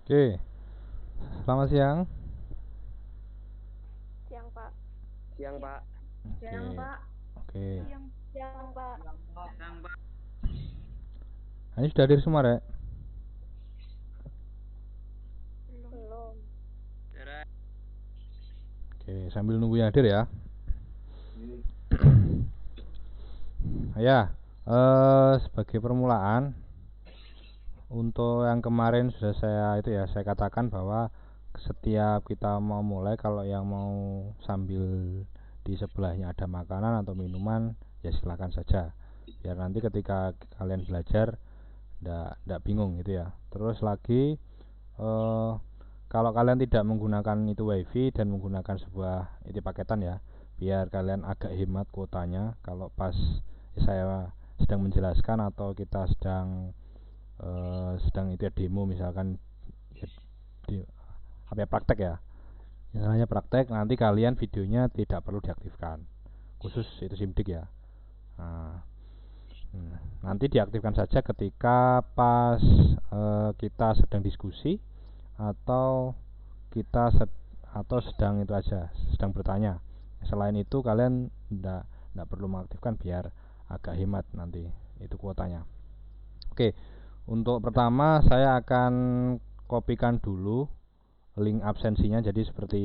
Oke, selamat siang. Siang, Pak. Siang, Pak. Siang, Oke, Pak. oke. Siang, Pak. Ini sudah hadir semua, Rek? Belum. Oke, sambil nunggu yang hadir ya. Ya, sebagai permulaan, untuk yang kemarin sudah saya katakan bahwa setiap kita mau mulai, kalau yang mau sambil di sebelahnya ada makanan atau minuman, ya silakan saja. Biar nanti ketika kalian belajar ndak bingung gitu ya. Terus lagi, kalau kalian tidak menggunakan itu wifi dan menggunakan sebuah itu paketan ya, biar kalian agak hemat kuotanya. Kalau pas saya sedang menjelaskan atau kita sedang itu ya demo misalkan ya, di apa ya, praktek ya, misalnya praktek, nanti kalian videonya tidak perlu diaktifkan, khusus itu simdik ya. Nah, nanti diaktifkan saja ketika pas kita sedang diskusi atau kita atau sedang itu aja, sedang bertanya. Selain itu kalian ndak perlu mengaktifkan biar agak hemat nanti itu kuotanya. Oke, untuk pertama saya akan kopikan dulu link absensinya, jadi seperti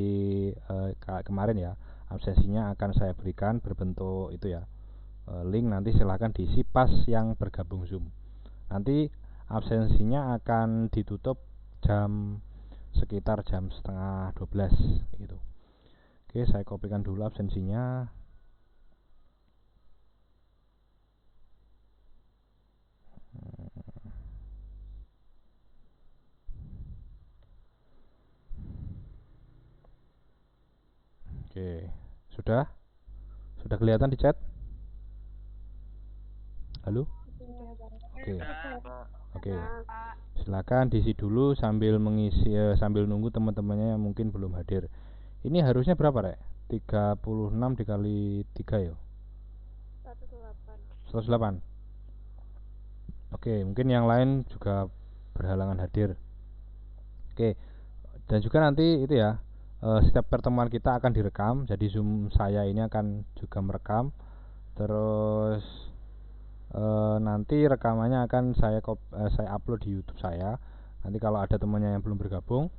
kemarin ya, absensinya akan saya berikan berbentuk itu ya, link. Nanti silahkan diisi pas yang bergabung Zoom. Nanti absensinya akan ditutup sekitar jam setengah 12 gitu. Oke, saya kopikan dulu absensinya. Oke, sudah kelihatan di chat? Halo? Oke. Oke. Silakan diisi dulu sambil mengisi sambil nunggu teman-temannya yang mungkin belum hadir. Ini harusnya berapa, Rek? 36 dikali 3 ya? 108. 108. Oke, mungkin yang lain juga berhalangan hadir. Oke. Dan juga nanti itu ya, setiap pertemuan kita akan direkam. Jadi Zoom saya ini akan juga merekam. Terus nanti rekamannya akan saya upload di YouTube saya. Nanti kalau ada temannya yang belum bergabung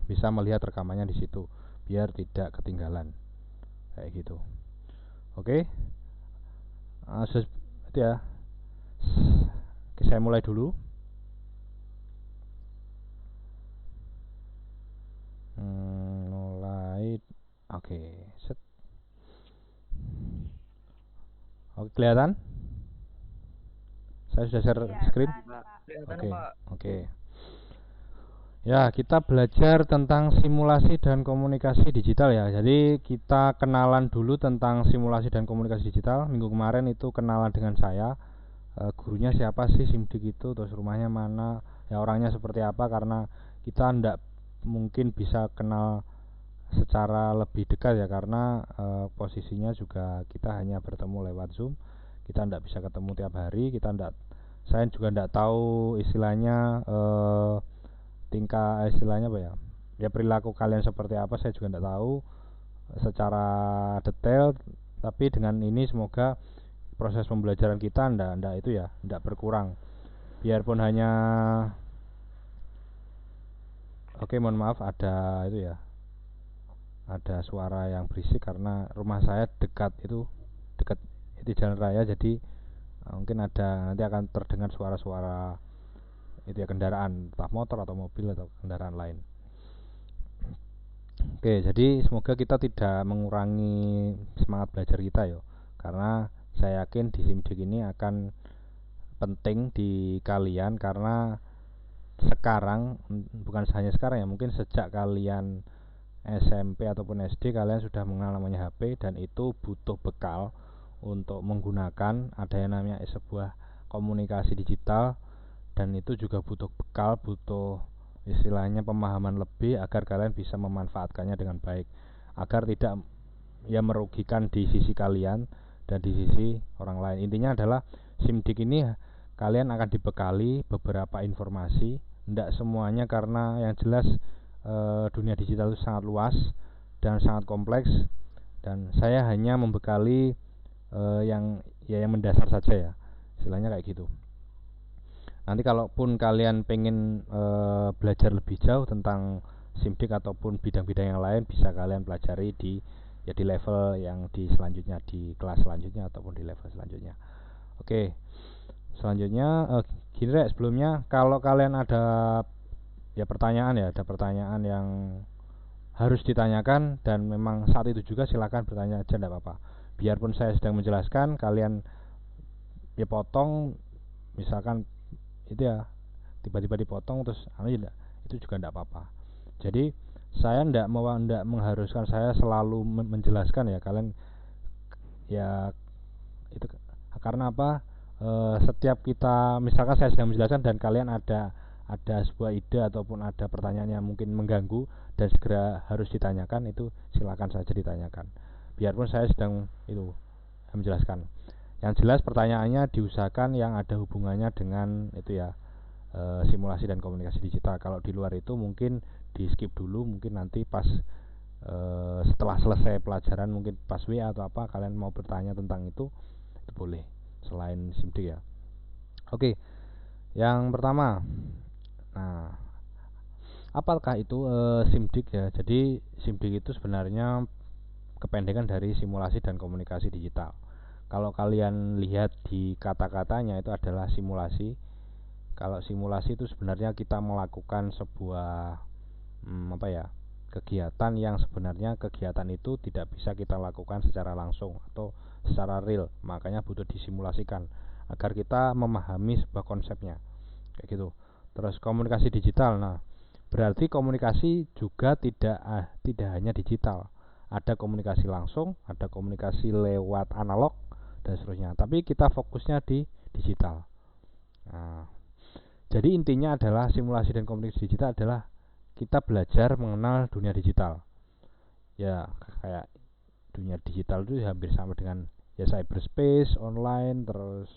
bisa melihat rekamannya di situ biar tidak ketinggalan kayak gitu. Oke, itu ya. Oke, saya mulai dulu. Mulai. Oke, set. Oke, kelihatan? Saya sudah share screen. Oke, oke. Ya, kita belajar tentang simulasi dan komunikasi digital ya. Jadi kita kenalan dulu tentang simulasi dan komunikasi digital. Minggu kemarin itu kenalan dengan saya. Gurunya siapa sih, Simdik itu, terus rumahnya mana, ya orangnya seperti apa, karena kita ndak mungkin bisa kenal secara lebih dekat ya, karena posisinya juga kita hanya bertemu lewat Zoom. Kita ndak bisa ketemu tiap hari, saya juga ndak tahu istilahnya istilahnya apa ya, ya perilaku kalian seperti apa, saya juga ndak tahu secara detail. Tapi dengan ini semoga proses pembelajaran kita ndak itu ya, ndak berkurang, biarpun hanya. Oke, mohon maaf ada itu ya, ada suara yang berisik karena rumah saya dekat itu jalan raya, jadi mungkin nanti akan terdengar suara-suara itu ya, kendaraan, entah motor atau mobil atau kendaraan lain. Oke, jadi semoga kita tidak mengurangi semangat belajar kita ya, karena saya yakin di SIMDIK ini akan penting di kalian, karena sekarang, bukan hanya sekarang ya, mungkin sejak kalian SMP ataupun SD kalian sudah mengenal namanya HP, dan itu butuh bekal untuk menggunakan ada yang namanya sebuah komunikasi digital, dan itu juga butuh bekal, butuh istilahnya pemahaman lebih agar kalian bisa memanfaatkannya dengan baik, agar tidak ya merugikan di sisi kalian dan di sisi orang lain. Intinya adalah SIMDIK ini kalian akan dibekali beberapa informasi Ndak semuanya, karena yang jelas dunia digital itu sangat luas dan sangat kompleks, dan saya hanya membekali yang mendasar saja ya, istilahnya kayak gitu. Nanti kalaupun kalian pengen belajar lebih jauh tentang SIMDIK ataupun bidang-bidang yang lain, bisa kalian pelajari di level yang di selanjutnya, di kelas selanjutnya ataupun di level selanjutnya. Oke, selanjutnya gini Rek, sebelumnya kalau kalian ada ada pertanyaan yang harus ditanyakan dan memang saat itu juga, silakan bertanya aja, enggak apa-apa. Biarpun saya sedang menjelaskan, kalian potong, misalkan itu ya, tiba-tiba dipotong terus itu juga enggak apa-apa. Jadi saya enggak mengharuskan saya selalu menjelaskan ya, kalian ya itu karena apa? Setiap kita, misalkan saya sedang menjelaskan dan kalian ada sebuah ide ataupun ada pertanyaan yang mungkin mengganggu dan segera harus ditanyakan, itu silakan saja ditanyakan. Biarpun saya sedang menjelaskan. Yang jelas pertanyaannya diusahakan yang ada hubungannya dengan itu ya, simulasi dan komunikasi digital. Kalau di luar itu mungkin di skip dulu, mungkin nanti pas setelah selesai pelajaran, mungkin pas WA atau apa, kalian mau bertanya tentang itu boleh, selain SIMDIK ya. Oke, yang pertama, nah apakah itu SIMDIK ya? Jadi SIMDIK itu sebenarnya kependekan dari simulasi dan komunikasi digital. Kalau kalian lihat di kata-katanya, itu adalah simulasi. Kalau simulasi itu sebenarnya kita melakukan sebuah kegiatan yang sebenarnya kegiatan itu tidak bisa kita lakukan secara langsung atau secara real, makanya butuh disimulasikan agar kita memahami sebuah konsepnya, kayak gitu. Terus komunikasi digital, nah berarti komunikasi juga tidak hanya digital, ada komunikasi langsung, ada komunikasi lewat analog dan seterusnya, tapi kita fokusnya di digital. Nah, jadi intinya adalah simulasi dan komunikasi digital adalah kita belajar mengenal dunia digital. Ya, kayak dunia digital itu hampir sama dengan ya cyberspace, online, terus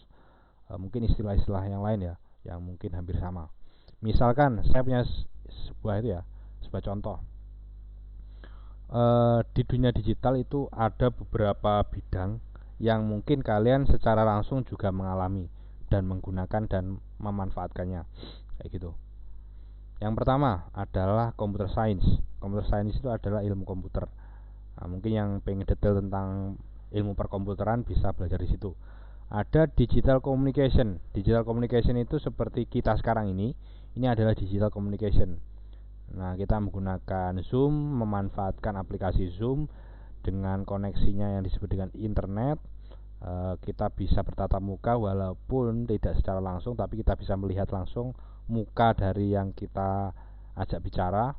mungkin istilah-istilah yang lain ya, yang mungkin hampir sama. Misalkan saya punya sebuah contoh. Di dunia digital itu ada beberapa bidang yang mungkin kalian secara langsung juga mengalami dan menggunakan dan memanfaatkannya, kayak gitu. Yang pertama adalah computer science. Computer science itu adalah ilmu komputer. Nah, mungkin yang pengen detail tentang ilmu perkomputeran bisa belajar di situ. Ada digital communication. Digital communication itu seperti kita sekarang ini adalah digital communication. Nah, kita menggunakan Zoom, memanfaatkan aplikasi Zoom dengan koneksinya yang disebut dengan internet. Kita bisa bertatap muka walaupun tidak secara langsung, tapi kita bisa melihat langsung muka dari yang kita ajak bicara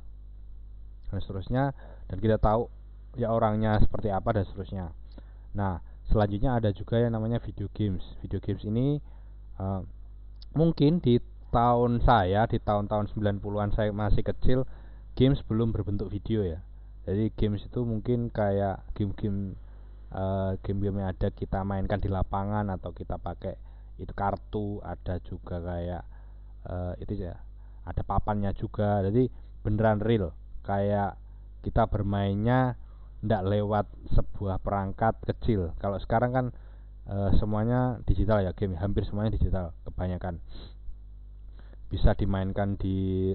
dan seterusnya, dan kita tahu ya orangnya seperti apa dan seterusnya. Nah, selanjutnya ada juga yang namanya video games. Video games ini mungkin di tahun-tahun 90-an saya masih kecil, games belum berbentuk video ya. Jadi games itu mungkin kayak game-game yang ada kita mainkan di lapangan, atau kita pakai itu kartu, ada juga kayak itu ya, ada papannya juga. Jadi beneran real, kayak kita bermainnya ndak lewat sebuah perangkat kecil. Kalau sekarang kan semuanya digital ya, game hampir semuanya digital, kebanyakan bisa dimainkan di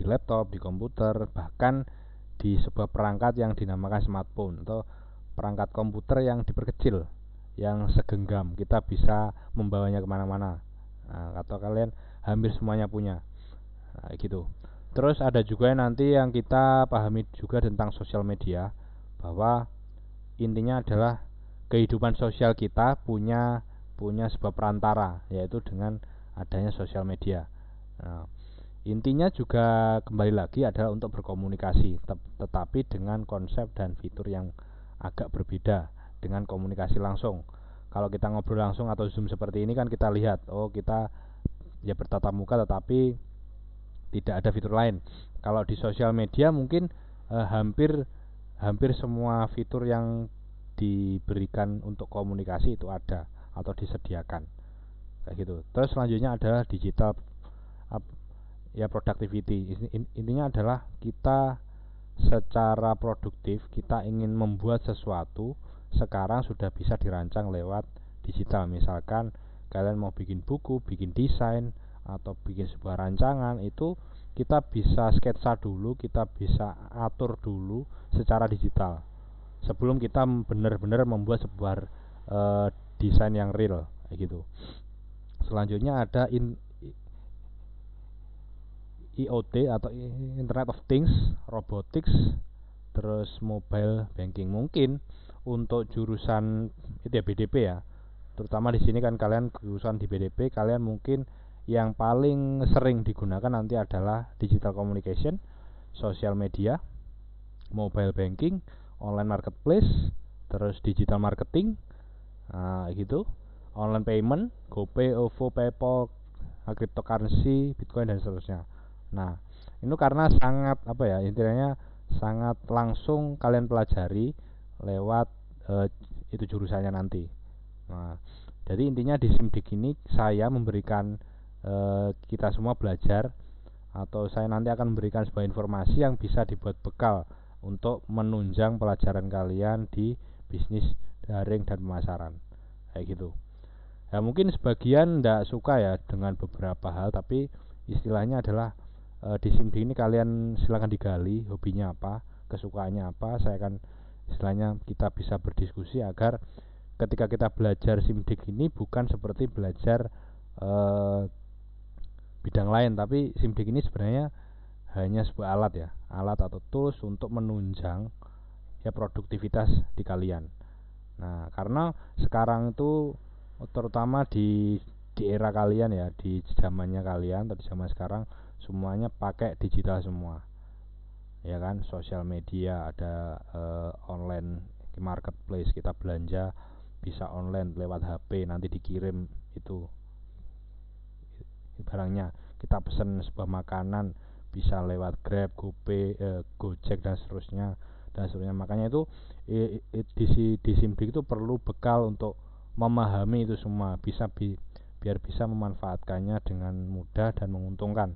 laptop, di komputer, bahkan di sebuah perangkat yang dinamakan smartphone atau perangkat komputer yang diperkecil, yang segenggam kita bisa membawanya kemana-mana. Nah, atau kalian hampir semuanya punya, nah, gitu. Terus ada juga nanti yang kita pahami juga tentang sosial media, bahwa intinya adalah kehidupan sosial kita punya sebuah perantara, yaitu dengan adanya sosial media. Nah, intinya juga kembali lagi adalah untuk berkomunikasi, tetapi dengan konsep dan fitur yang agak berbeda dengan komunikasi langsung. Kalau kita ngobrol langsung atau Zoom seperti ini kan kita lihat, kita ya bertatap muka, tetapi tidak ada fitur lain. Kalau di sosial media mungkin hampir semua fitur yang diberikan untuk komunikasi itu ada atau disediakan, kayak gitu. Terus selanjutnya adalah ya productivity. Intinya adalah kita secara produktif, kita ingin membuat sesuatu sekarang sudah bisa dirancang lewat digital. Misalkan kalian mau bikin buku, bikin desain, atau bikin sebuah rancangan, itu kita bisa sketsa dulu, kita bisa atur dulu secara digital sebelum kita benar-benar membuat sebuah desain yang real kayak gitu. Selanjutnya ada IoT atau Internet of Things, robotics, terus mobile banking. Mungkin untuk jurusan itu ya BDP ya. Terutama di sini kan kalian jurusan di BDP, kalian mungkin yang paling sering digunakan nanti adalah digital communication, social media, mobile banking, online marketplace, terus digital marketing, gitu, online payment, GoPay, OVO, PayPal, cryptocurrency, Bitcoin dan seterusnya. Nah, ini karena sangat apa ya, intinya sangat langsung kalian pelajari lewat itu jurusannya nanti. Nah, jadi intinya di SIMDIK ini saya memberikan kita semua belajar, atau saya nanti akan memberikan sebuah informasi yang bisa dibuat bekal untuk menunjang pelajaran kalian di bisnis daring dan pemasaran kayak gitu. Ya mungkin sebagian tidak suka ya dengan beberapa hal, tapi istilahnya adalah di SIMDIK ini kalian silakan digali hobinya apa, kesukaannya apa. Saya akan istilahnya kita bisa berdiskusi agar ketika kita belajar SIMDIK ini bukan seperti belajar bidang lain, tapi SIMDIK ini sebenarnya hanya sebuah alat ya, alat atau tools untuk menunjang ya produktivitas di kalian. Nah, karena sekarang itu terutama di era kalian ya, di zamannya kalian atau di zaman sekarang semuanya pakai digital semua. Ya kan, sosial media, ada online marketplace, kita belanja bisa online lewat HP, nanti dikirim itu barangnya. Kita pesan sebuah makanan bisa lewat Grab, GoPay, Gojek dan seterusnya. Makanya itu di SIMDIK itu perlu bekal untuk memahami itu semua, biar bisa memanfaatkannya dengan mudah dan menguntungkan.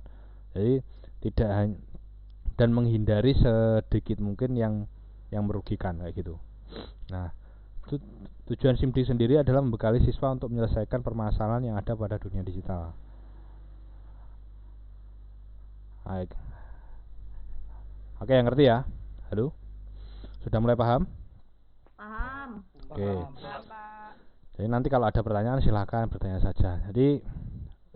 Jadi tidak dan menghindari sedikit mungkin yang merugikan kayak gitu. Nah, tujuan SIMDIK sendiri adalah membekali siswa untuk menyelesaikan permasalahan yang ada pada dunia digital. Baik. Oke, yang ngerti ya? Halo? Sudah mulai paham? Paham. Oke. Jadi nanti kalau ada pertanyaan silahkan bertanya saja. Jadi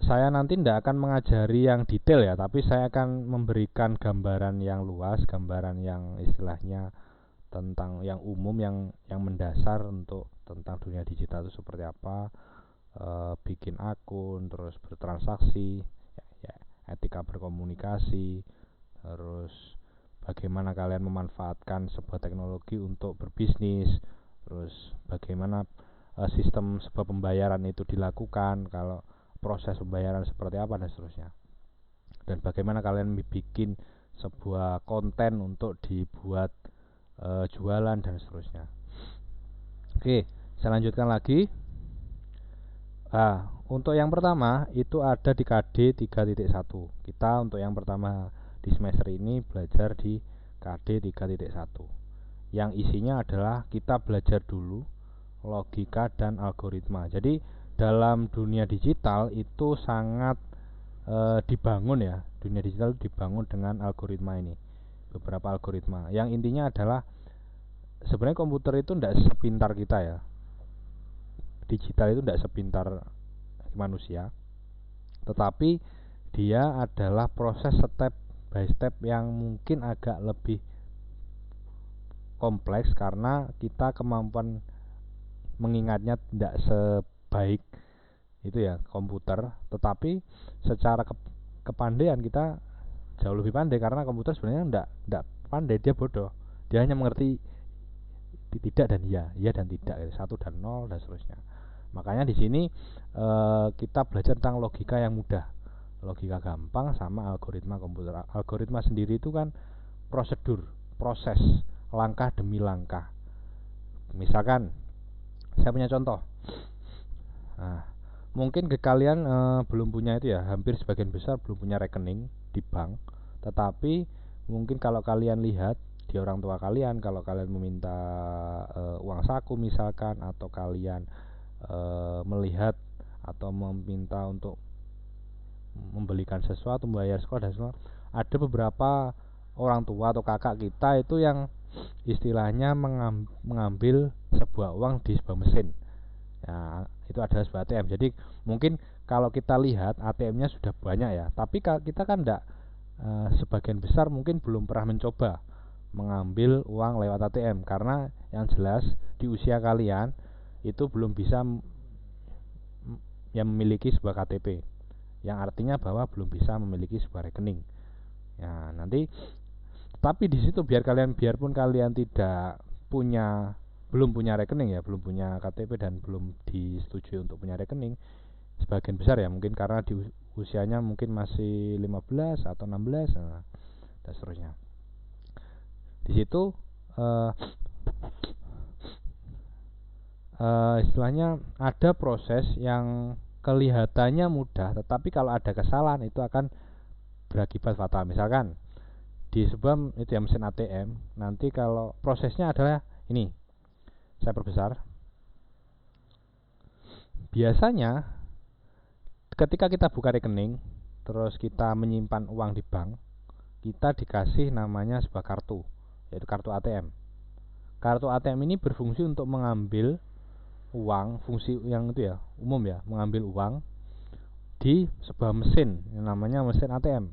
saya nanti tidak akan mengajari yang detail ya, tapi saya akan memberikan gambaran yang luas, gambaran yang istilahnya tentang yang umum, yang mendasar untuk tentang dunia digital itu seperti apa, bikin akun, terus bertransaksi, ya, etika berkomunikasi, terus bagaimana kalian memanfaatkan sebuah teknologi untuk berbisnis, terus bagaimana sistem sebuah pembayaran itu dilakukan, kalau proses pembayaran seperti apa dan seterusnya, dan bagaimana kalian bikin sebuah konten untuk dibuat jualan dan seterusnya. Oke, saya lanjutkan lagi. Untuk yang pertama itu ada di KD 3.1. Kita untuk yang pertama di semester ini belajar di KD 3.1. Yang isinya adalah kita belajar dulu logika dan algoritma. Jadi dalam dunia digital itu sangat dibangun ya. Dunia digital dibangun dengan algoritma ini. Beberapa algoritma. Yang intinya adalah sebenarnya komputer itu tidak sepintar kita ya. Digital itu tidak sepintar manusia, tetapi dia adalah proses step by step yang mungkin agak lebih kompleks karena kita kemampuan mengingatnya tidak sebaik itu ya komputer, tetapi secara kepandaian kita jauh lebih pandai karena komputer sebenarnya tidak pandai, dia bodoh, dia hanya mengerti tidak dan iya dan tidak, 1 dan 0 dan seterusnya. Makanya di sini kita belajar tentang logika yang mudah, logika gampang sama algoritma komputer. Algoritma sendiri itu kan prosedur, proses, langkah demi langkah. Misalkan saya punya contoh. Nah, mungkin ke kalian belum punya itu ya, hampir sebagian besar belum punya rekening. di bank, tetapi mungkin kalau kalian lihat di orang tua kalian, kalau kalian meminta uang saku misalkan, atau kalian melihat atau meminta untuk membelikan sesuatu, membayar sekolah dan semua, ada beberapa orang tua atau kakak kita itu yang istilahnya mengambil sebuah uang di sebuah mesin. Ya, itu adalah sebuah ATM. Jadi mungkin kalau kita lihat ATM-nya sudah banyak ya, tapi kita kan enggak, sebagian besar mungkin belum pernah mencoba mengambil uang lewat ATM, karena yang jelas di usia kalian itu belum bisa yang memiliki sebuah KTP, yang artinya bahwa belum bisa memiliki sebuah rekening. Ya, nanti tapi di situ biarpun kalian tidak belum punya rekening ya, belum punya KTP dan belum disetujui untuk punya rekening, sebagian besar ya mungkin karena di usianya mungkin masih 15 atau 16, dan seterusnya. Di situ istilahnya ada proses yang kelihatannya mudah, tetapi kalau ada kesalahan itu akan berakibat fatal. Misalkan di sebuah itu ya mesin ATM, nanti kalau prosesnya adalah ini, saya perbesar. Biasanya ketika kita buka rekening terus kita menyimpan uang di bank, kita dikasih namanya sebuah kartu, yaitu kartu ATM. Kartu ATM ini berfungsi untuk mengambil uang, fungsi yang itu ya umum ya, mengambil uang di sebuah mesin yang namanya mesin ATM.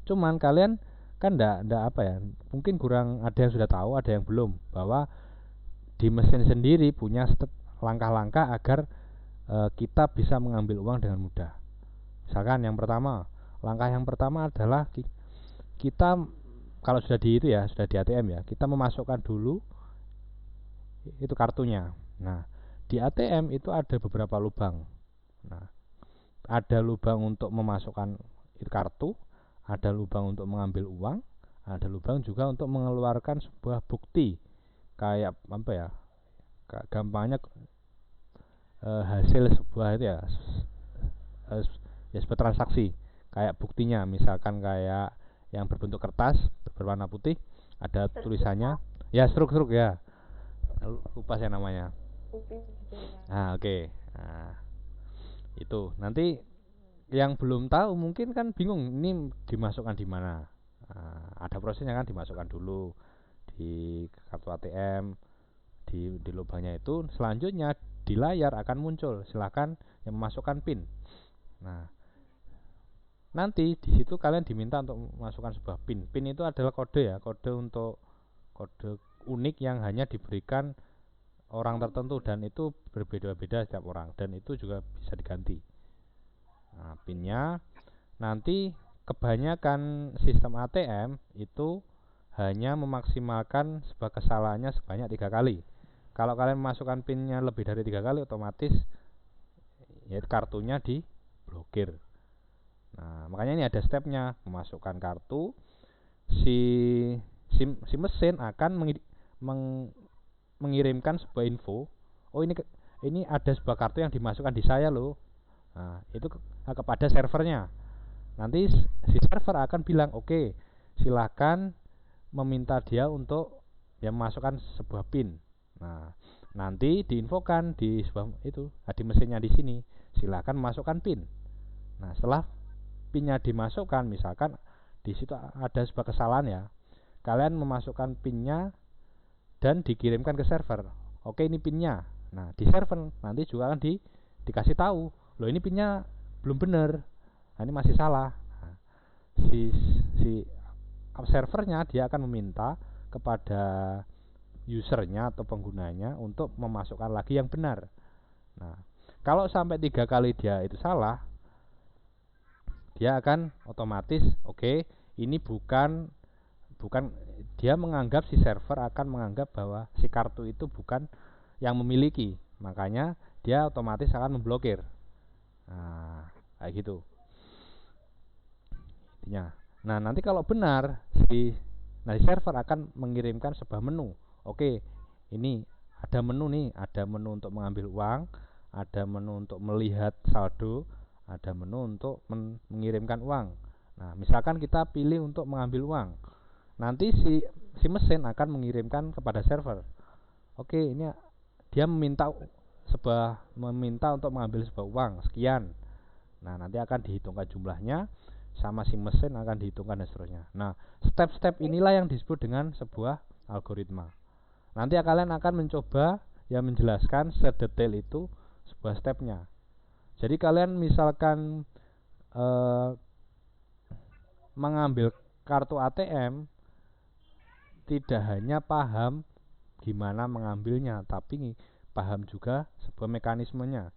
Cuman kalian kan ndak apa ya, mungkin kurang, ada yang sudah tahu, ada yang belum, bahwa di mesin sendiri punya langkah-langkah agar kita bisa mengambil uang dengan mudah. Misalkan langkah yang pertama adalah kita kalau sudah di itu ya, sudah di ATM ya, kita memasukkan dulu itu kartunya. Nah, di ATM itu ada beberapa lubang. Nah, ada lubang untuk memasukkan kartu, ada lubang untuk mengambil uang, ada lubang juga untuk mengeluarkan sebuah bukti, kayak apa ya, gampangnya hasil sebuah itu ya, sebuah transaksi, kayak buktinya, misalkan kayak yang berbentuk kertas berwarna putih, ada tulisannya ya, struk ya, lupa saya namanya. Oke. Nah, itu nanti yang belum tahu mungkin kan bingung ini dimasukkan di mana. Ada prosesnya kan, dimasukkan dulu di kartu ATM, di lubangnya itu. Selanjutnya di layar akan muncul silakan yang memasukkan PIN. Nah, nanti di situ kalian diminta untuk memasukkan sebuah PIN. PIN itu adalah kode ya, kode unik yang hanya diberikan orang tertentu, dan itu berbeda-beda setiap orang, dan itu juga bisa diganti. Nah, PIN-nya nanti kebanyakan sistem ATM itu hanya memaksimalkan sebuah kesalahannya sebanyak 3 kali. Kalau kalian memasukkan PIN-nya lebih dari 3 kali, otomatis ya kartunya diblokir. Nah, makanya ini ada stepnya. Memasukkan kartu, si mesin akan mengirimkan sebuah info. Oh, ini ada sebuah kartu yang dimasukkan di saya loh. Nah, itu kepada servernya. Nanti si server akan bilang, oke, silakan meminta dia untuk memasukkan sebuah PIN. Nah, nanti diinfokan di sebuah itu, di mesinnya di sini, silakan masukkan PIN. Nah, setelah PIN-nya dimasukkan, misalkan di situ ada sebuah kesalahan ya, kalian memasukkan PIN-nya dan dikirimkan ke server. Oke, ini PIN-nya. Nah, di server nanti juga akan dikasih tahu, loh ini PIN-nya belum benar. Nah, ini masih salah. Nah, si servernya dia akan meminta kepada usernya atau penggunanya untuk memasukkan lagi yang benar. Nah, kalau sampai 3 kali dia itu salah, dia akan otomatis ini bukan dia menganggap, si server akan menganggap bahwa si kartu itu bukan yang memiliki, makanya dia otomatis akan memblokir. Nah, kayak gitu intinya. Nah, nanti kalau benar si server akan mengirimkan sebuah menu. Oke, ini ada menu nih, ada menu untuk mengambil uang, ada menu untuk melihat saldo, ada menu untuk mengirimkan uang. Nah, misalkan kita pilih untuk mengambil uang, nanti si mesin akan mengirimkan kepada server. Oke, ini dia meminta untuk mengambil sebuah uang sekian. Nah, nanti akan dihitungkan jumlahnya sama si mesin akan dihitungkan dan seterusnya. Nah, step-step inilah yang disebut dengan sebuah algoritma. Nanti kalian akan mencoba menjelaskan sedetail itu sebuah stepnya. Jadi kalian misalkan mengambil kartu ATM, tidak hanya paham gimana mengambilnya, tapi paham juga sebuah mekanismenya.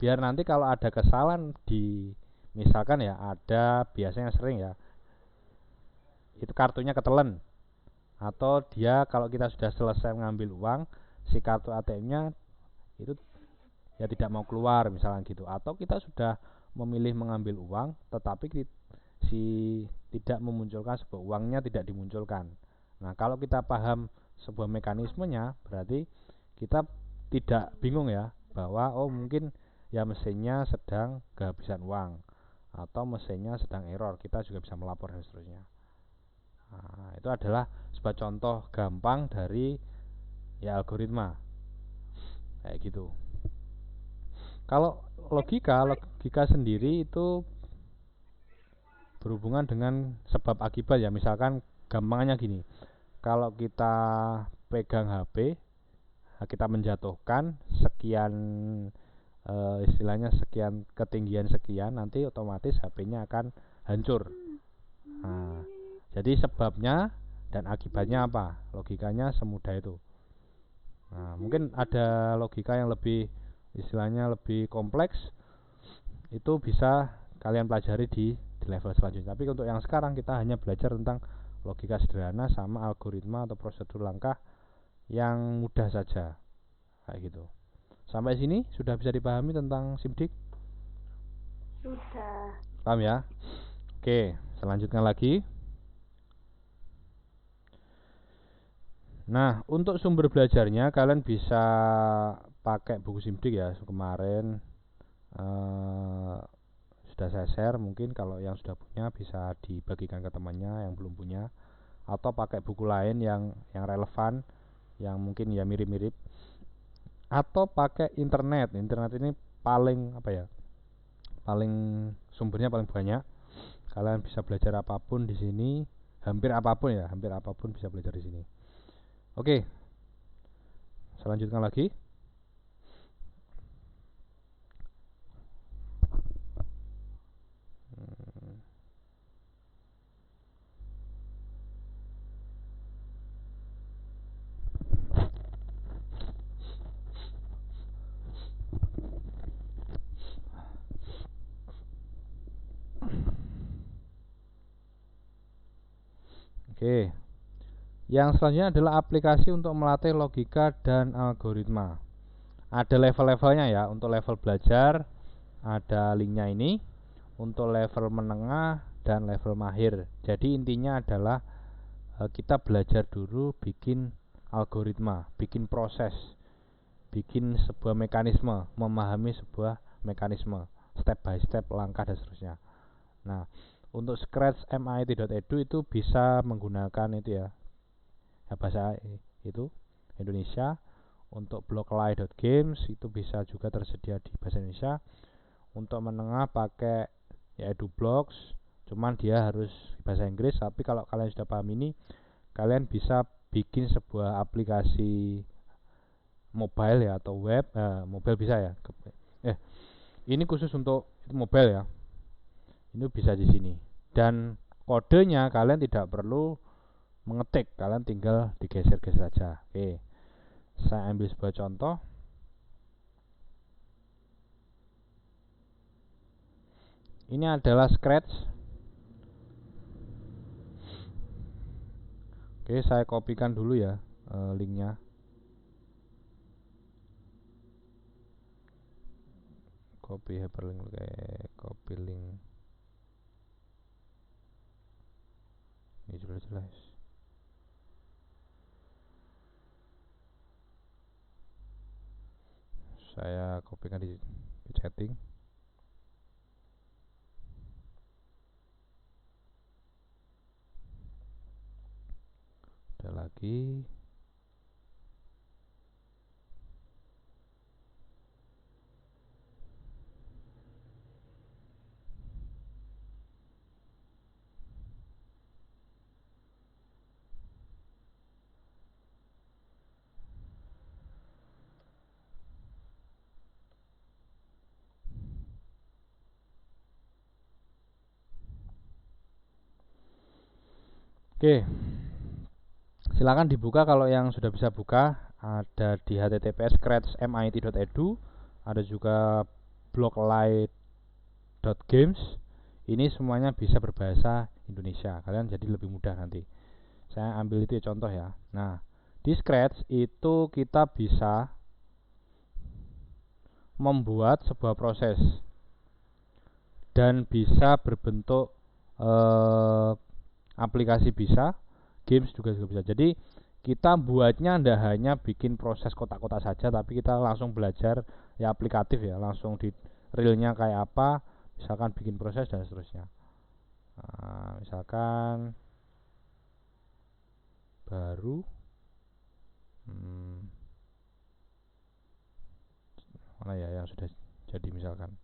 Biar nanti kalau ada kesalahan misalkan ada biasanya sering itu kartunya ketelen, atau dia kalau kita sudah selesai mengambil uang, si kartu ATM-nya itu tidak mau keluar misalkan gitu, atau kita sudah memilih mengambil uang tetapi tidak memunculkan sebuah uangnya tidak dimunculkan. Nah, kalau kita paham sebuah mekanismenya, berarti kita tidak bingung bahwa mungkin mesinnya sedang kehabisan uang atau mesinnya sedang error, kita juga bisa melapor dan seterusnya. Nah, itu adalah sebuah contoh gampang dari algoritma kayak gitu. Kalau logika sendiri itu berhubungan dengan sebab akibat misalkan gampangnya gini, kalau kita pegang HP, kita menjatuhkan sekian istilahnya sekian ketinggian sekian, nanti otomatis HP-nya akan hancur. Nah, jadi sebabnya dan akibatnya apa? Logikanya semudah itu. Nah, mungkin ada logika yang lebih istilahnya lebih kompleks, itu bisa kalian pelajari di level selanjutnya. Tapi untuk yang sekarang kita hanya belajar tentang logika sederhana sama algoritma atau prosedur langkah yang mudah saja kayak gitu. Sampai sini sudah bisa dipahami tentang SIMDIK? Sudah. Paham ya? Oke, selanjutnya lagi. Nah, untuk sumber belajarnya kalian bisa pakai buku SIMDIK kemarin sudah saya share. Mungkin kalau yang sudah punya bisa dibagikan ke temannya yang belum punya, atau pakai buku lain yang relevan, yang mungkin mirip-mirip, atau pakai internet ini paling paling sumbernya paling banyak. Kalian bisa belajar apapun di sini, hampir apapun bisa belajar di sini. Oke, selanjutnya lagi. Oke, yang selanjutnya adalah aplikasi untuk melatih logika dan algoritma. Ada level-levelnya untuk level belajar ada linknya ini, untuk level menengah dan level mahir. Jadi intinya adalah kita belajar dulu bikin algoritma, bikin proses, bikin sebuah mekanisme, memahami sebuah mekanisme step by step, langkah dan seterusnya. Nah, untuk Scratch MIT.edu itu bisa menggunakan itu bahasa itu Indonesia. Untuk blockly.games itu bisa juga tersedia di bahasa Indonesia. Untuk menengah pakai EduBlocks, cuman dia harus bahasa Inggris. Tapi kalau kalian sudah paham ini, kalian bisa bikin sebuah aplikasi mobile atau web. Mobile bisa ini khusus untuk mobile ini bisa di sini. Dan kodenya kalian tidak perlu mengetik, kalian tinggal digeser-geser saja. Oke, saya ambil sebuah contoh. Ini adalah Scratch. Oke, saya kopikan dulu linknya. Copy hyperlink, copy link. Ini sudah jelas. Saya kopikan di chatting. lagi. Oke, silakan dibuka kalau yang sudah bisa buka. Ada di https://scratch.mit.edu, ada juga blocklight.games. Ini semuanya bisa berbahasa Indonesia. Kalian jadi lebih mudah nanti. Saya ambil itu ya contoh ya. Nah, di Scratch itu kita bisa membuat sebuah proses dan bisa berbentuk aplikasi bisa, games juga bisa. Jadi kita buatnya tidak hanya bikin proses kotak-kotak saja, tapi kita langsung belajar ya aplikatif ya, langsung di realnya kayak apa, misalkan bikin proses dan seterusnya. Nah, misalkan baru mana ya yang sudah jadi misalkan.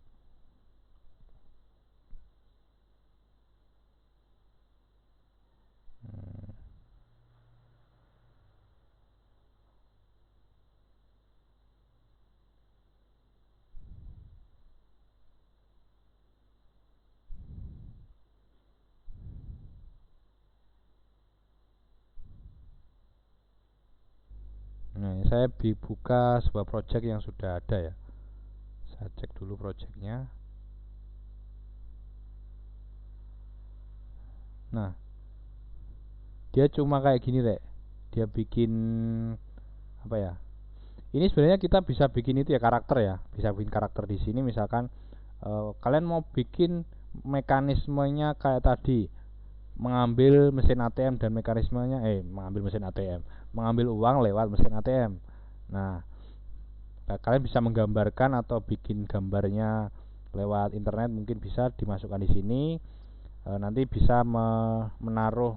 Nah, saya buka sebuah project yang sudah ada ya. Saya cek dulu projectnya. Nah, dia cuma kayak gini Rek. Dia bikin apa ya? Ini sebenarnya kita bisa bikin itu ya karakter ya. Bisa bikin karakter di sini misalkan kalian mau bikin mekanismenya kayak tadi, mengambil mesin ATM dan mekanismenya mengambil mesin ATM, mengambil uang lewat mesin ATM. Nah, kalian bisa menggambarkan atau bikin gambarnya lewat internet, mungkin bisa dimasukkan di sini. Nanti bisa menaruh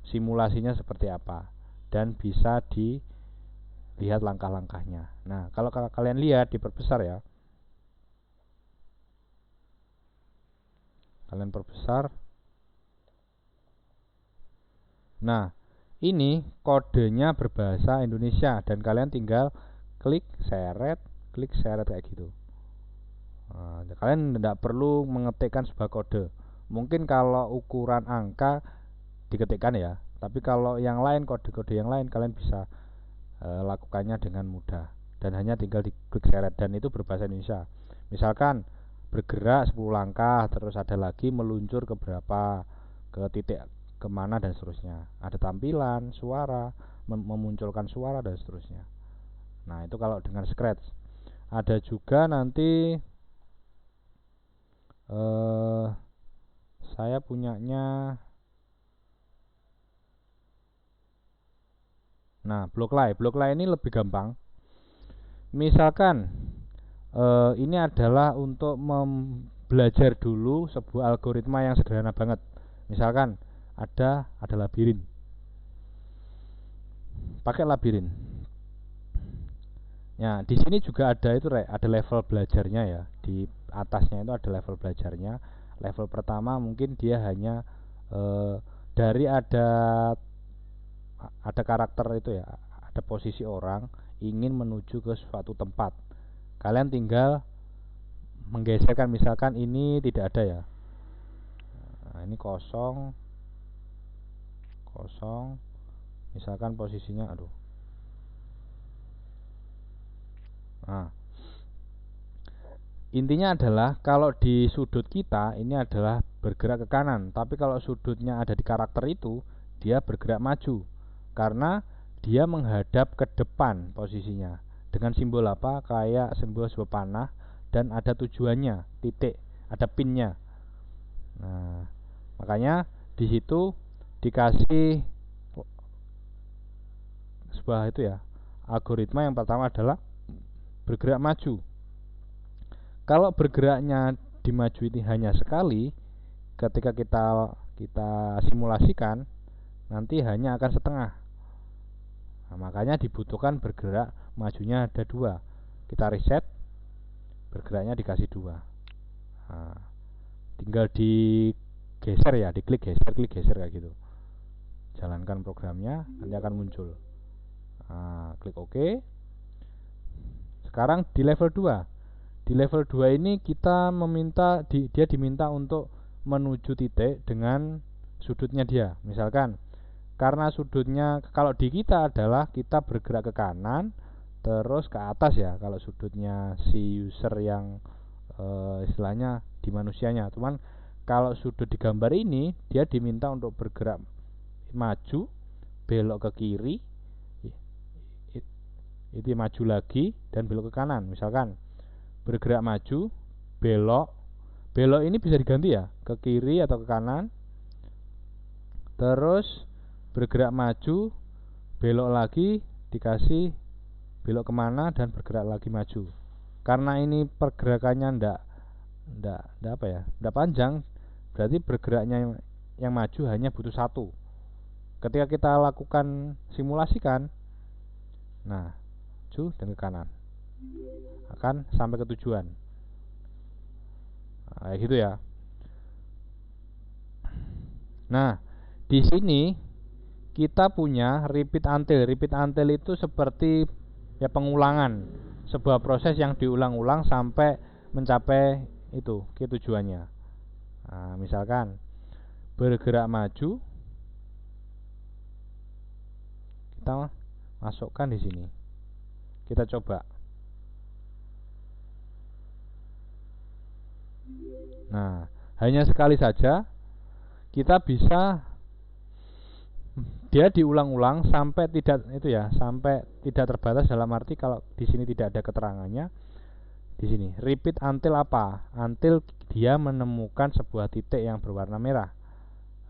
simulasinya seperti apa dan bisa dilihat langkah-langkahnya. Nah, kalau kalian lihat diperbesar ya. Kalian perbesar. Nah, ini kodenya berbahasa Indonesia dan kalian tinggal klik seret kayak gitu. Nah, kalian tidak perlu mengetikkan sebuah kode. Mungkin kalau ukuran angka diketikkan ya, tapi kalau yang lain, kode-kode yang lain kalian bisa lakukannya dengan mudah dan hanya tinggal diklik seret dan itu berbahasa Indonesia. Misalkan bergerak 10 langkah, terus ada lagi meluncur ke berapa, ke titik kemana dan seterusnya. Ada tampilan, suara, memunculkan suara dan seterusnya. Nah, itu kalau dengan Scratch. Ada juga nanti saya punyanya. Nah, Blocklight ini lebih gampang. Misalkan ini adalah untuk belajar dulu sebuah algoritma yang sederhana banget. Misalkan ada labirin. Pakai labirin. Ya, di sini juga ada itu ada level belajarnya ya. Di atasnya itu ada level belajarnya. Level pertama mungkin dia hanya dari ada karakter itu ya, ada posisi orang ingin menuju ke suatu tempat. Kalian tinggal menggeserkan, misalkan ini tidak ada ya. Nah, ini kosong. Misalkan posisinya Nah, intinya adalah kalau di sudut kita ini adalah bergerak ke kanan, tapi kalau sudutnya ada di karakter itu dia bergerak maju karena dia menghadap ke depan posisinya dengan simbol apa, kayak simbol sebuah panah dan ada tujuannya, titik, ada pinnya. Nah, makanya di situ dikasih sebuah itu ya, algoritma yang pertama adalah bergerak maju. Kalau bergeraknya dimaju ini hanya sekali, ketika kita simulasikan nanti hanya akan setengah. Nah, makanya dibutuhkan bergerak majunya ada 2. Kita reset, bergeraknya dikasih 2. Nah, tinggal digeser ya, diklik geser kayak gitu. Jalankan programnya, nanti akan muncul. Nah, klik OK. Sekarang di level 2. Di level 2 ini kita meminta dia diminta untuk menuju titik dengan sudutnya dia. Misalkan karena sudutnya kalau di kita adalah kita bergerak ke kanan terus ke atas ya, kalau sudutnya si user yang istilahnya di manusianya. Cuman kalau sudut di gambar ini dia diminta untuk bergerak maju, belok ke kiri, itu maju lagi dan belok ke kanan. Misalkan bergerak maju, belok ini bisa diganti ya, ke kiri atau ke kanan. Terus bergerak maju, belok lagi, dikasih belok kemana dan bergerak lagi maju. Karena ini pergerakannya ndak panjang, berarti bergeraknya yang maju hanya butuh 1. Ketika kita lakukan simulasikan, nah, maju dan ke kanan, akan sampai ke tujuan. Nah, gitu ya. Nah, di sini kita punya repeat until. Repeat until itu seperti ya pengulangan sebuah proses yang diulang-ulang sampai mencapai itu ke tujuannya. Nah, misalkan bergerak maju, kita masukkan di sini. Kita coba. Nah, hanya sekali saja kita bisa dia diulang-ulang sampai tidak itu ya, sampai tidak terbatas, dalam arti kalau di sini tidak ada keterangannya. Di sini repeat until apa? Until dia menemukan sebuah titik yang berwarna merah.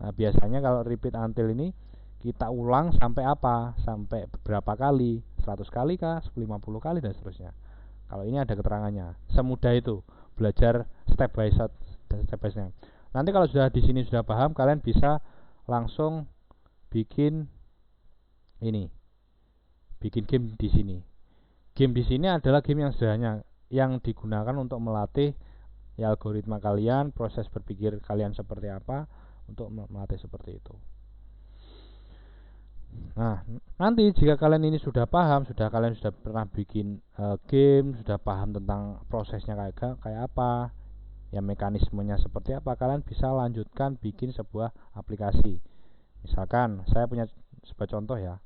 Nah, biasanya kalau repeat until ini kita ulang sampai apa? Sampai berapa kali? 100 kali kah? 50 kali dan seterusnya. Kalau ini ada keterangannya. Semudah itu belajar step by step step. Nanti kalau sudah di sini sudah paham, kalian bisa langsung bikin ini. Bikin game di sini. Game di sini adalah game yang sederhana yang digunakan untuk melatih ya algoritma kalian, proses berpikir kalian seperti apa untuk melatih seperti itu. Nah, nanti jika kalian ini sudah paham, kalian sudah pernah bikin game, sudah paham tentang prosesnya kayak apa, ya mekanismenya seperti apa, kalian bisa lanjutkan bikin sebuah aplikasi. Misalkan saya punya sebuah contoh ya,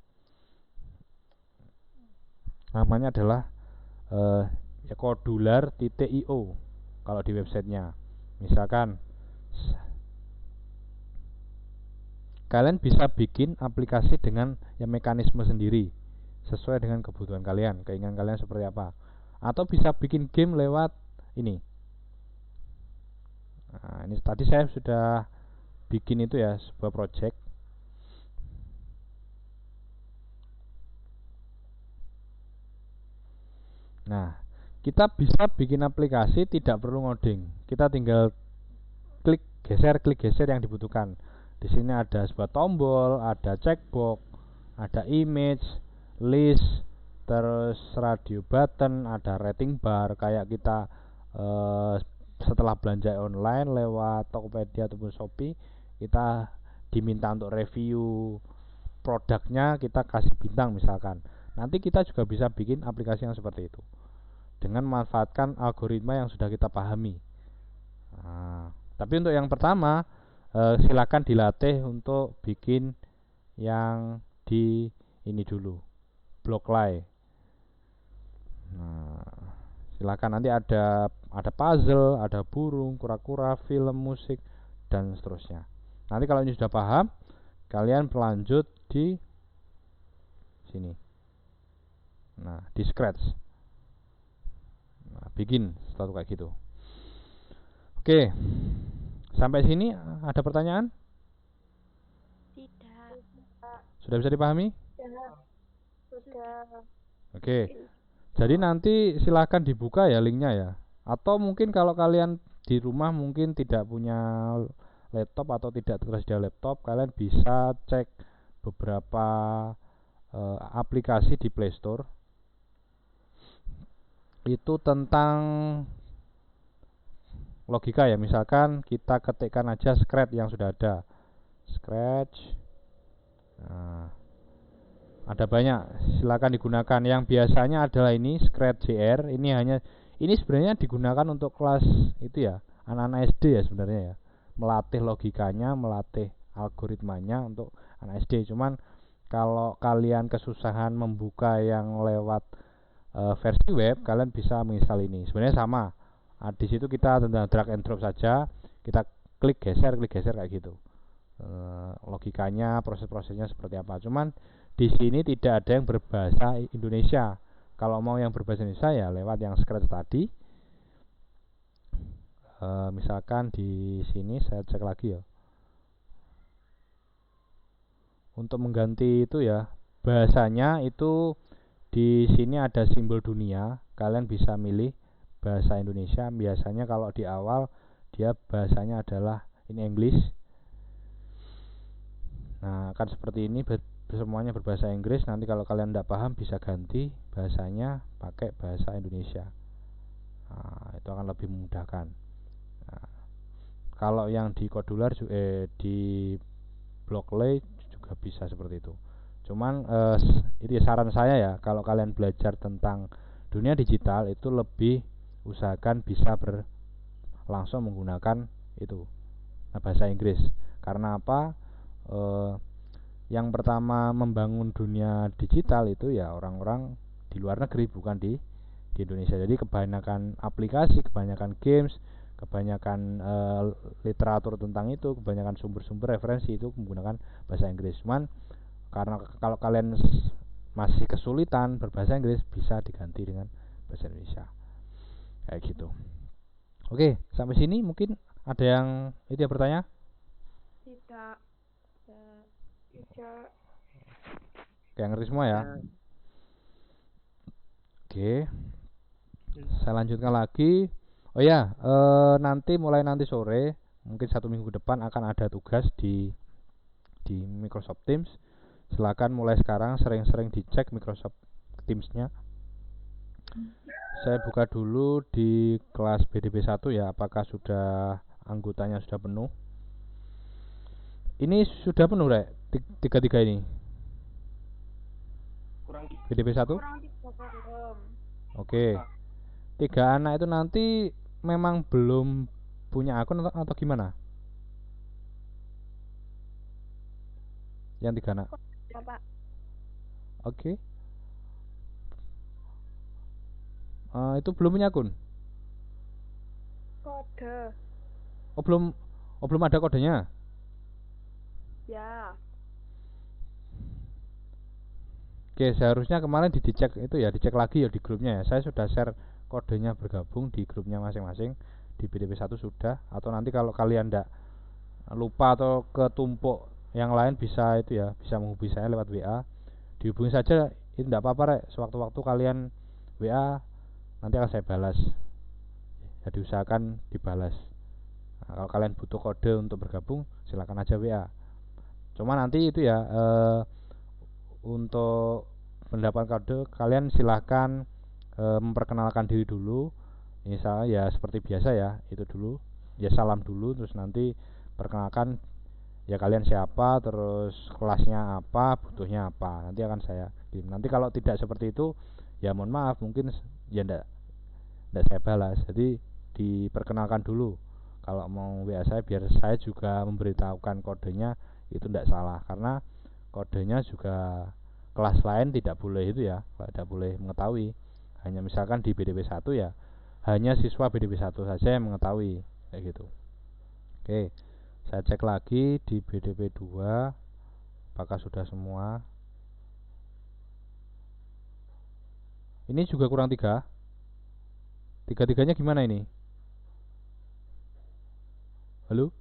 namanya adalah ya kodular.io kalau di websitenya. Misalkan kalian bisa bikin aplikasi dengan ya mekanisme sendiri sesuai dengan kebutuhan kalian, keinginan kalian seperti apa. Atau bisa bikin game lewat ini. Nah, ini tadi saya sudah bikin itu ya, sebuah project. Nah, kita bisa bikin aplikasi tidak perlu ngoding. Kita tinggal klik geser yang dibutuhkan. Di sini ada sebuah tombol, ada checkbox, ada image, list, terus radio button, ada rating bar. Kayak kita setelah belanja online lewat Tokopedia ataupun Shopee, kita diminta untuk review produknya, kita kasih bintang misalkan. Nanti kita juga bisa bikin aplikasi yang seperti itu dengan memanfaatkan algoritma yang sudah kita pahami. Nah, tapi untuk yang pertama silakan dilatih untuk bikin yang di ini dulu, Blockly. Nah, silakan, nanti ada puzzle, ada burung, kura-kura, film, musik dan seterusnya. Nanti kalau ini sudah paham, kalian berlanjut di sini. Nah, di Scratch. Nah, bikin sesuatu kayak gitu. Oke. Sampai sini ada pertanyaan? Tidak. Sudah bisa dipahami? Sudah. Oke. Jadi nanti silahkan dibuka ya linknya ya. Atau mungkin kalau kalian di rumah mungkin tidak punya laptop atau tidak tersedia laptop, kalian bisa cek beberapa aplikasi di Play Store itu tentang logika ya. Misalkan kita ketikkan aja Scratch yang sudah ada. Scratch. Nah, ada banyak, silakan digunakan. Yang biasanya adalah ini Scratch JR. Ini sebenarnya digunakan untuk kelas itu ya, anak-anak SD ya sebenarnya ya. Melatih logikanya, melatih algoritmanya untuk anak SD. Cuman kalau kalian kesusahan membuka yang lewat versi web, kalian bisa menginstal ini. Sebenarnya sama. Di situ kita tentang drag and drop saja, kita klik geser kayak gitu. Logikanya, proses-prosesnya seperti apa. Cuman di sini tidak ada yang berbahasa Indonesia. Kalau mau yang berbahasa Indonesia ya lewat yang Scratch tadi. Misalkan di sini saya cek lagi ya. Untuk mengganti itu ya, bahasanya itu di sini ada simbol dunia. Kalian bisa milih bahasa Indonesia. Biasanya kalau di awal dia bahasanya adalah in English. Nah, kan seperti ini semuanya berbahasa Inggris. Nanti kalau kalian tidak paham bisa ganti bahasanya pakai bahasa Indonesia. Nah, itu akan lebih memudahkan. Nah, kalau yang di Kodular di Blockly juga bisa seperti itu. Cuman itu saran saya ya, kalau kalian belajar tentang dunia digital itu lebih usahakan bisa langsung menggunakan itu bahasa Inggris. Karena apa? Yang pertama membangun dunia digital itu ya orang-orang di luar negeri, bukan di Indonesia. Jadi kebanyakan aplikasi, kebanyakan games, kebanyakan literatur tentang itu, kebanyakan sumber-sumber referensi itu menggunakan bahasa Inggris. Cuman karena kalau kalian masih kesulitan berbahasa Inggris, bisa diganti dengan bahasa Indonesia kayak gitu. Oke, sampai sini mungkin ada yang itu ya bertanya? Tidak. Kayak ngerti semua ya? Oke, saya lanjutkan lagi. Oh ya, mulai nanti sore, mungkin 1 minggu depan akan ada tugas di Microsoft Teams. Silakan mulai sekarang sering-sering dicek Microsoft Teams-nya. Saya buka dulu di kelas BDP 1 ya, apakah sudah anggotanya sudah penuh. Ini sudah penuh, Rek? Tiga ini. BDP 1? Oke. 3 anak itu nanti memang belum punya akun atau gimana? Yang 3 anak? Ya, Pak. Oke. Itu belum punya akun? Kode. Oh belum ada kodenya? Ya. Oke, seharusnya kemarin dicek itu ya, dicek lagi ya di grupnya ya. Saya sudah share kodenya bergabung di grupnya masing-masing di BDP 1 sudah. Atau nanti kalau kalian tidak lupa atau ketumpuk yang lain bisa itu ya, bisa menghubungi saya lewat WA. Dihubungi saja, itu tidak apa-apa, Rek. Sewaktu-waktu kalian WA nanti akan saya balas. Jadi usahakan dibalas. Nah, kalau kalian butuh kode untuk bergabung, silakan aja WA. Cuma nanti itu ya, untuk mendapatkan kode kalian silahkan memperkenalkan diri dulu. Misalnya ya seperti biasa ya, itu dulu ya, salam dulu, terus nanti perkenalkan ya kalian siapa, terus kelasnya apa, butuhnya apa, nanti akan saya kirim. Nanti kalau tidak seperti itu ya mohon maaf, mungkin ya ndak saya balas. Jadi diperkenalkan dulu kalau mau WA saya, biar saya juga memberitahukan kodenya itu ndak salah, karena kodenya juga kelas lain tidak boleh itu ya, tidak boleh mengetahui. Hanya misalkan di BDP 1 ya hanya siswa BDP 1 saja yang mengetahui kayak gitu. Oke, saya cek lagi di BDP 2 apakah sudah semua. Ini juga kurang 3. Tiga-tiganya gimana ini? Halo?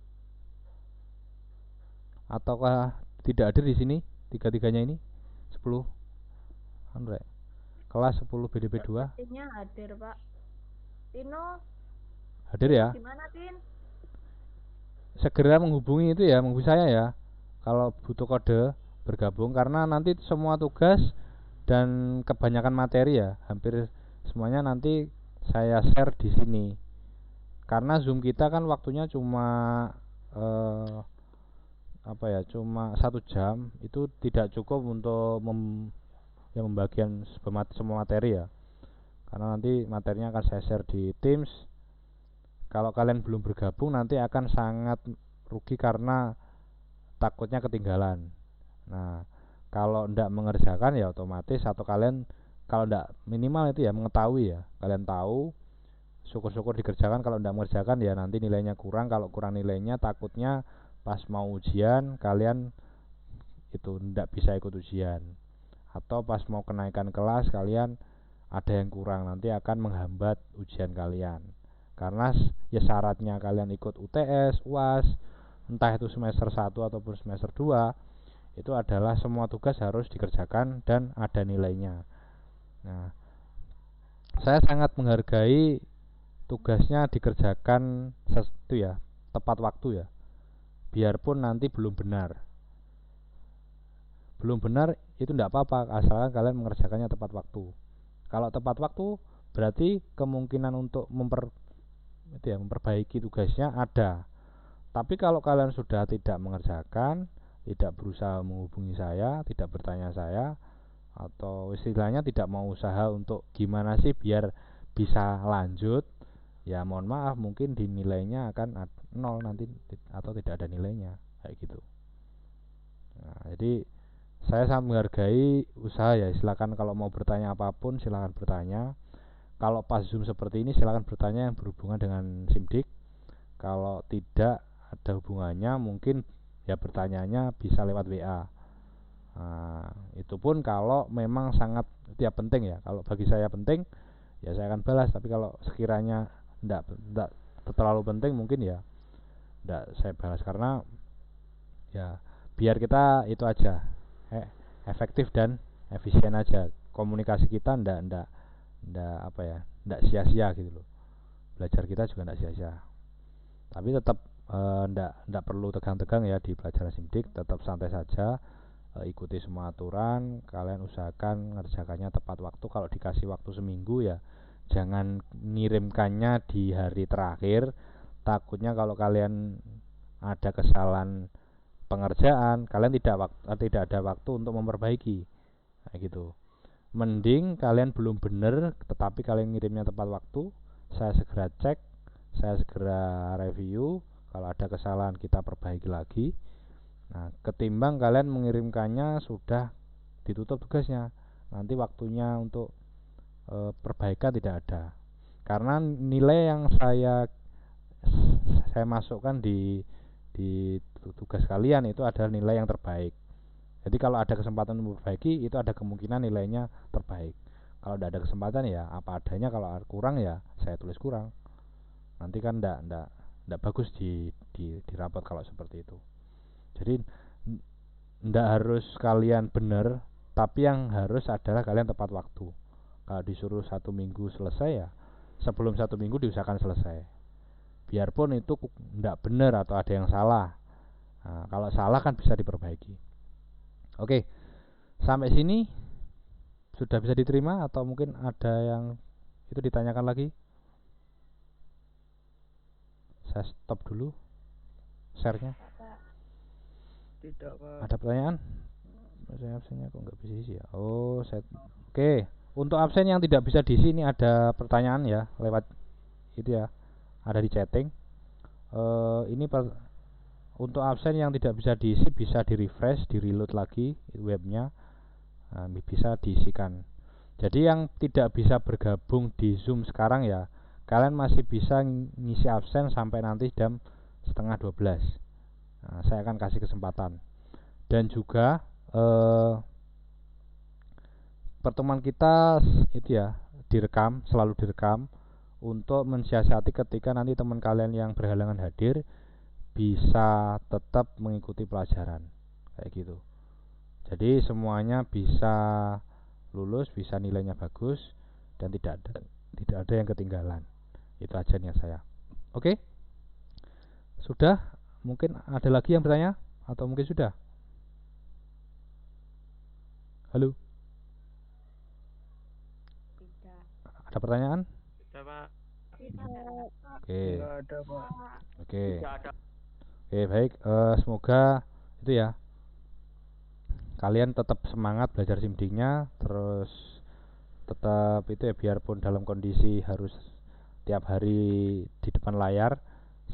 Ataukah tidak hadir di sini tiga-tiganya ini? 10 Andre. Kelas 10 BDP 2. Tinnya hadir, Pak. Tino. Hadir ya? Gimana, Tin? Segera menghubungi itu ya, menghubungi saya ya. Kalau butuh kode bergabung, karena nanti semua tugas dan kebanyakan materi ya, hampir semuanya nanti saya share di sini. Karena Zoom kita kan waktunya cuma cuma 1 jam, itu tidak cukup untuk membagikan semua materi ya. Karena nanti materinya akan saya share di Teams. Kalau kalian belum bergabung nanti akan sangat rugi karena takutnya ketinggalan. Nah, kalau tidak mengerjakan ya otomatis, atau kalian kalau tidak minimal itu ya mengetahui ya, kalian tahu, syukur-syukur dikerjakan. Kalau tidak mengerjakan ya nanti nilainya kurang. Kalau kurang nilainya takutnya pas mau ujian kalian itu tidak bisa ikut ujian, atau pas mau kenaikan kelas kalian ada yang kurang, nanti akan menghambat ujian kalian. Karena ya syaratnya kalian ikut UTS, UAS, entah itu semester 1 ataupun semester 2, itu adalah semua tugas harus dikerjakan dan ada nilainya. Nah, saya sangat menghargai tugasnya dikerjakan tepat waktu ya. Biarpun nanti belum benar itu tidak apa-apa, asalkan kalian mengerjakannya tepat waktu. Kalau tepat waktu berarti kemungkinan untuk memperbaiki tugasnya ada. Tapi kalau kalian sudah tidak mengerjakan, tidak berusaha menghubungi saya, tidak bertanya saya, atau istilahnya tidak mau usaha untuk gimana sih biar bisa lanjut, ya mohon maaf, mungkin di nilainya akan 0 nanti, atau tidak ada nilainya kayak gitu. Nah, jadi saya sangat menghargai usaha ya. Silakan kalau mau bertanya apapun silakan bertanya. Kalau pas Zoom seperti ini silakan bertanya yang berhubungan dengan SIMDIK. Kalau tidak ada hubungannya mungkin ya bertanyanya bisa lewat WA. Nah, itu pun kalau memang sangat penting ya. Kalau bagi saya penting ya saya akan balas, tapi kalau sekiranya tidak terlalu penting mungkin ya tidak saya balas, karena ya biar kita itu aja efektif dan efisien aja komunikasi kita, ndak sia-sia gitu loh. Belajar kita juga ndak sia-sia. Tapi tetap ndak perlu tegang-tegang ya di pelajaran SIMDIK, tetap santai saja, ikuti semua aturan, kalian usahakan ngerjakannya tepat waktu. Kalau dikasih waktu seminggu ya jangan ngirimkannya di hari terakhir, takutnya kalau kalian ada kesalahan pengerjaan kalian tidak ada waktu untuk memperbaiki kayak gitu. Mending kalian belum benar tetapi kalian ngirimnya tepat waktu, saya segera cek, saya segera review, kalau ada kesalahan kita perbaiki lagi. Nah, ketimbang kalian mengirimkannya sudah ditutup tugasnya, nanti waktunya untuk perbaikan tidak ada. Karena nilai yang saya masukkan di tugas kalian itu adalah nilai yang terbaik. Jadi kalau ada kesempatan memperbaiki itu ada kemungkinan nilainya terbaik. Kalau tidak ada kesempatan ya apa adanya, kalau kurang ya saya tulis kurang. Nanti kan tidak bagus di rapot kalau seperti itu. Jadi tidak harus kalian benar, tapi yang harus adalah kalian tepat waktu. Kalau disuruh 1 minggu selesai ya sebelum 1 minggu diusahakan selesai. Biarpun itu tidak benar atau ada yang salah. Nah, kalau salah kan bisa diperbaiki. Oke, sampai sini sudah bisa diterima atau mungkin ada yang itu ditanyakan lagi? Saya stop dulu share-nya. Tidak, Pak. Ada pertanyaan? Saya absennya kok nggak bisa diisi ya? Oke. Untuk absen yang tidak bisa diisi ini ada pertanyaan ya lewat itu ya. Ada di chatting. Ini untuk absen yang tidak bisa diisi bisa di refresh, di reload lagi webnya, bisa diisikan. Jadi yang tidak bisa bergabung di Zoom sekarang ya, kalian masih bisa ngisi absen sampai nanti jam 11:30. Nah, saya akan kasih kesempatan. Dan juga pertemuan kita itu ya direkam, selalu direkam, untuk mensiasati ketika nanti teman kalian yang berhalangan hadir bisa tetap mengikuti pelajaran kayak gitu. Jadi semuanya bisa lulus, bisa nilainya bagus, dan tidak ada yang ketinggalan. Itu aja niat saya. Oke? Sudah? Mungkin ada lagi yang bertanya atau mungkin sudah? Halo, Tidak. ada pertanyaan? Tidak, Pak. Tidak. Oke, Tidak ada, Pak. oke, Tidak ada. oke, baik. Semoga itu ya, kalian tetap semangat belajar simdiknya, terus tetap itu ya, biarpun dalam kondisi harus tiap hari di depan layar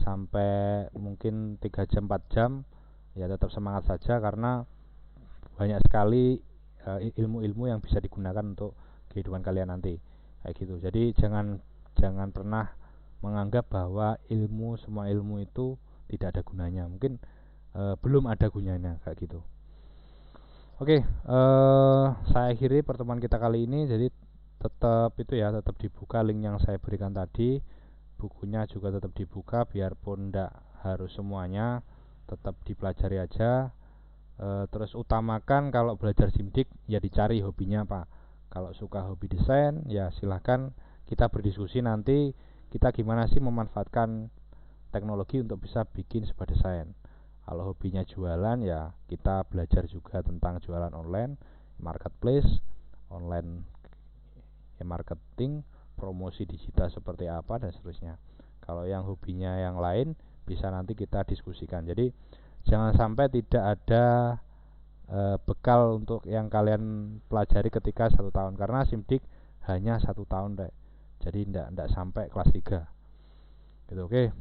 sampai mungkin 3 jam 4 jam, ya tetap semangat saja karena banyak sekali ilmu-ilmu yang bisa digunakan untuk kehidupan kalian nanti kayak gitu. Jadi jangan jangan pernah menganggap bahwa semua ilmu itu tidak ada gunanya. Mungkin belum ada gunanya kayak gitu. Oke, saya akhiri pertemuan kita kali ini. Jadi tetap itu ya, tetap dibuka link yang saya berikan tadi, bukunya juga tetap dibuka, biarpun tidak harus semuanya, tetap dipelajari aja. Terus utamakan kalau belajar simdik ya dicari hobinya apa. Kalau suka hobi desain ya silahkan kita berdiskusi nanti kita gimana sih memanfaatkan teknologi untuk bisa bikin sebuah desain. Kalau hobinya jualan ya kita belajar juga tentang jualan online, marketplace, online marketing, promosi digital seperti apa dan seterusnya. Kalau yang hobinya yang lain bisa nanti kita diskusikan. Jadi jangan sampai tidak ada bekal untuk yang kalian pelajari ketika 1 tahun, karena simdik hanya 1 tahun deh. Jadi tidak sampai kelas 3 gitu. Oke,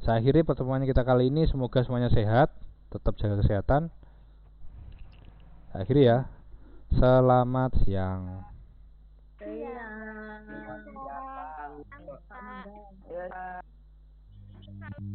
saya akhiri pertemuan kita kali ini. Semoga semuanya sehat, tetap jaga kesehatan. Saya akhiri ya. Selamat siang. Iya. Iya, Pak. Iya. Iya, Pak.